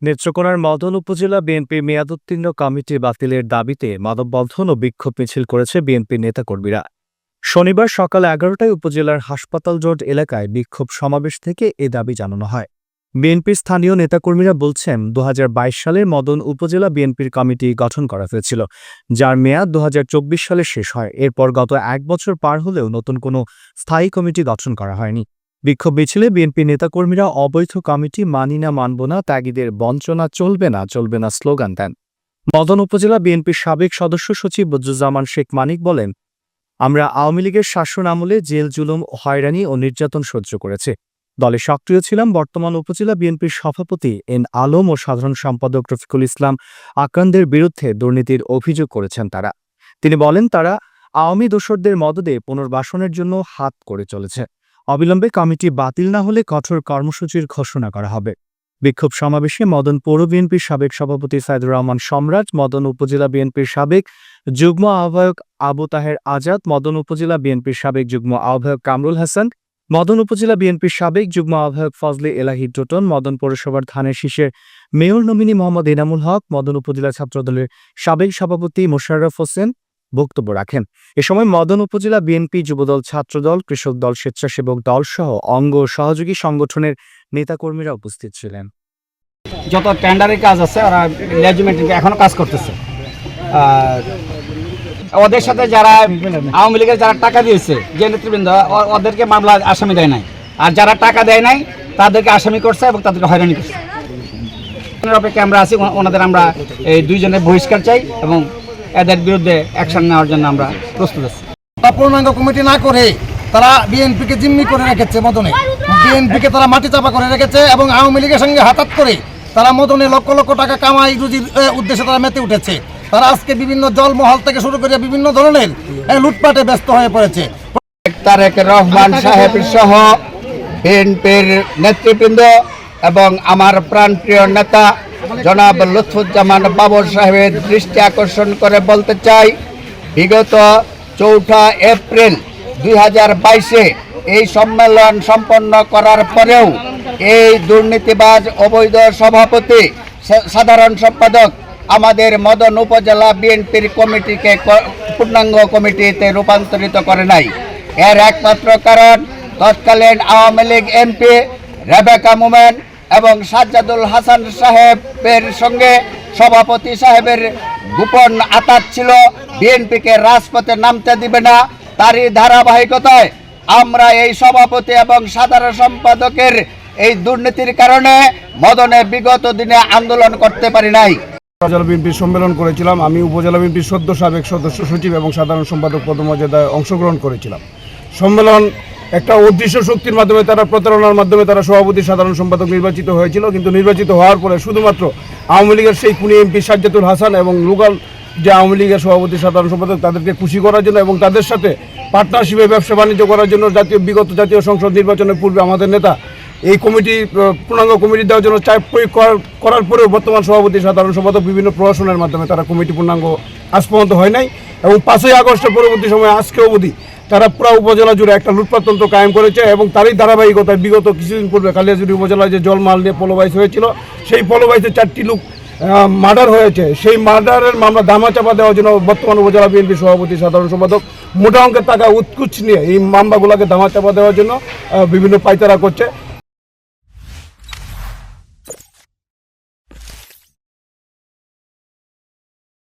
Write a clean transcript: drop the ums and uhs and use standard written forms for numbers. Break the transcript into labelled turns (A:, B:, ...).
A: নেত্রকোনার মদন উপজেলা বিএনপির মেয়াদোত্তীর্ণ কমিটি বাতিলের দাবিতে মানববন্ধন ও বিক্ষোভ মিছিল করেছে বিএনপির নেতাকর্মীরা। শনিবার সকাল 11টায় উপজেলার হাসপাতাল রোড এলাকায় বিক্ষোভ সমাবেশ থেকে এ দাবি জানানো হয়। বিএনপির স্থানীয় নেতাকর্মীরা বলছেন, 2022 সালের মদন উপজেলা বিএনপির কমিটি গঠন করা হয়েছিল, যার মেয়াদ 2024 সালে শেষ হয়। এরপর গত 1 বছর পার হলেও নতুন কোনো স্থায়ী কমিটি গঠন করা হয়নি। বিক্ষোভ মিছিলে বিএনপি নেতাকর্মীরা অবৈধ কমিটি মানি না, মানব না, ত্যাগীদের বঞ্চনা চলবে না স্লোগান দেন। মদন উপজেলা বিএনপির সাবেক সদস্য সচিব বদরুজ্জামান শেখ মানিক বলেন, আমরা আওয়ামী লীগের শাসন আমলে জেল জুলুম, হয়রানি ও নির্যাতন সহ্য করেছে। দলে সক্রিয় ছিলাম। বর্তমান উপজেলা বিএনপির সভাপতি এন আলম ও সাধারণ সম্পাদক রফিকুল ইসলাম আকরামদের বিরুদ্ধে দুর্নীতির অভিযোগ করেছেন তারা। তিনি বলেন, তারা আওয়ামী দোসরদের মদদে পুনর্বাসনের জন্য হাত করে চলেছে। অবিলম্বে কমিটি বাতিল না হলে কঠোর কর্মসূচির ঘোষণা করা হবে। বিক্ষোভ সমাবেশে মদন পৌর বিএনপির সাবেক সভাপতি সাইদুর রহমান সম্রাট, মদন উপজেলা বিএনপির সাবেক যুগ্ম আহ্বায়ক আবু তাহের আজাদ, মদন উপজেলা বিএনপির সাবেক যুগ্ম আহ্বায়ক কামরুল হাসান, মদন উপজেলা বিএনপির সাবেক যুগ্ম আহ্বায়ক ফজলে এলাহি টোটন, মদন পৌরসভার ধানের শীষের মেয়র নমিনি মোহাম্মদ এনামুল হক, মদন উপজেলা ছাত্রদলের সাবেক সভাপতি মোশাররফ হোসেন বক্তব্য রাখেন। এ সময় মদন উপজেলা বিএনপি, যুবদল, ছাত্রদল, কৃষক দল, স্বেচ্ছাসেবক দল সহ অঙ্গ সহযোগী সংগঠনের নেতাকর্মীরা উপস্থিত ছিলেন।
B: যত টেন্ডারের কাজ আছে ওরা ম্যানেজমেন্ট এখনো কাজ করতেছে। ওদের সাথে যারা আওয়ামী লীগের যারা টাকা দিয়েছে, যে নেতৃবৃন্দ, ওদেরকে মামলা আসামি দেয় নাই, আর যারা টাকা দেয় নাই তাদেরকে আসামি করছে এবং তাদেরকে হয়রানি করছে। অপেক্ষা আমরা আছি, ওনাদের আমরা এই দুইজনের বহিষ্কার চাই এবং এদের বিরুদ্ধে অ্যাকশন নেওয়ার জন্য আমরা প্রস্তুত আছি।
C: পূর্ণাঙ্গ কমিটি না করে তারা বিএনপিকে জিম্মি করে রেখেছে। মদনে বিএনপিকে তারা মাটি চাপা করে রেখেছে এবং আওয়ামী লীগের সঙ্গে হাতাত করে তারা মদনে লক্ষ লক্ষ টাকা কামাই রুজির উদ্দেশ্যে তারা মেতে উঠেছে। তারা আজকে বিভিন্ন জলমহল থেকে শুরু করে বিভিন্ন ধরনের লুটপাটে ব্যস্ত হয়ে পড়েছে।
D: তারেক রহমান সাহেব সহ বিএনপির নেতৃবৃন্দ এবং আমার প্রাণপ্রিয় নেতা জনাব লুৎফুজ্জামান বাবর সাহেবের দৃষ্টি আকর্ষণ করে বলতে চাই, বিগত 4 এপ্রিল 2022-এ এই সম্মেলন সম্পন্ন করার পরেও এই দুর্নীতিবাজ অবৈধ সভাপতি, সাধারণ সম্পাদক আমাদের মদন উপজেলা বিএনপির কমিটিকে পূর্ণাঙ্গ কমিটিতে রূপান্তরিত করে নাই। এর একমাত্র কারণ তৎকালীন আওয়ামী লীগ এমপি রেবেকা মোমেন এবং সাজ্জাদুল হাসান সাহেবের সঙ্গে সভাপতি সাহেবের গোপন আতাত ছিল, বিএনপিকে রাজপথে নামতে দিবে না। তারই ধারাবাহিকতায় আমরা এই সভাপতি এবং সাধারণ সম্পাদকের এই দুর্নীতির কারণে মদনে বিগত দিনে আন্দোলন করতে পারি নাই।
E: উপজেলা বিএনপির সম্মেলন করেছিলাম। আমি উপজেলা বিএনপির সাবেক সদস্য সচিব এবং সাধারণ সম্পাদক পদমর্যাদায় অংশগ্রহণ করেছিলাম। সম্মেলন একটা অদৃশ্য শক্তির মাধ্যমে, তারা প্রতারণার মাধ্যমে তারা সভাপতি, সাধারণ সম্পাদক নির্বাচিত হয়েছিল। কিন্তু নির্বাচিত হওয়ার পরে শুধুমাত্র আওয়ামী লীগের সেই খুনি এমপি সাজ্জাদুল হাসান এবং লোকাল যে আওয়ামী লীগের সভাপতি, সাধারণ সম্পাদক, তাদেরকে খুশি করার জন্য এবং তাদের সাথে পার্টনারশিপে ব্যবসা বাণিজ্য করার জন্য বিগত জাতীয় সংসদ নির্বাচনের পূর্বে আমাদের নেতা এই কমিটি পূর্ণাঙ্গ কমিটি দেওয়ার জন্য চাপ প্রয়োগ করার পরেও বর্তমান সভাপতি, সাধারণ সম্পাদক বিভিন্ন প্রশাসনের মাধ্যমে তারা কমিটি পূর্ণাঙ্গ আজ পর্যন্ত হয় নাই। এবং 5ই আগস্টের পরবর্তী সময়ে আজকে অবধি তারা পুরো উপজেলা জুড়ে একটা লুটপাটতন্ত্র কায়েম করেছে এবং তারই ধারাবাহিকতায় বিগত কিছুদিন পূর্বে কালিয়াজুড়ি উপজেলায় যে জলমাল নিয়ে পলবাইস হয়েছিল, সেই পলবাইসে 4টি লোক মার্ডার হয়েছে। সেই মার্ডারের মামলা ধামাচাপা দেওয়ার জন্য বর্তমান উপজেলা বিএনপি সভাপতি, সাধারণ সম্পাদক মোটা অঙ্কের টাকা উৎকুচ নিয়ে এই মামলাগুলোকে ধামাচাপা দেওয়ার জন্য বিভিন্ন পায়তারা করছে।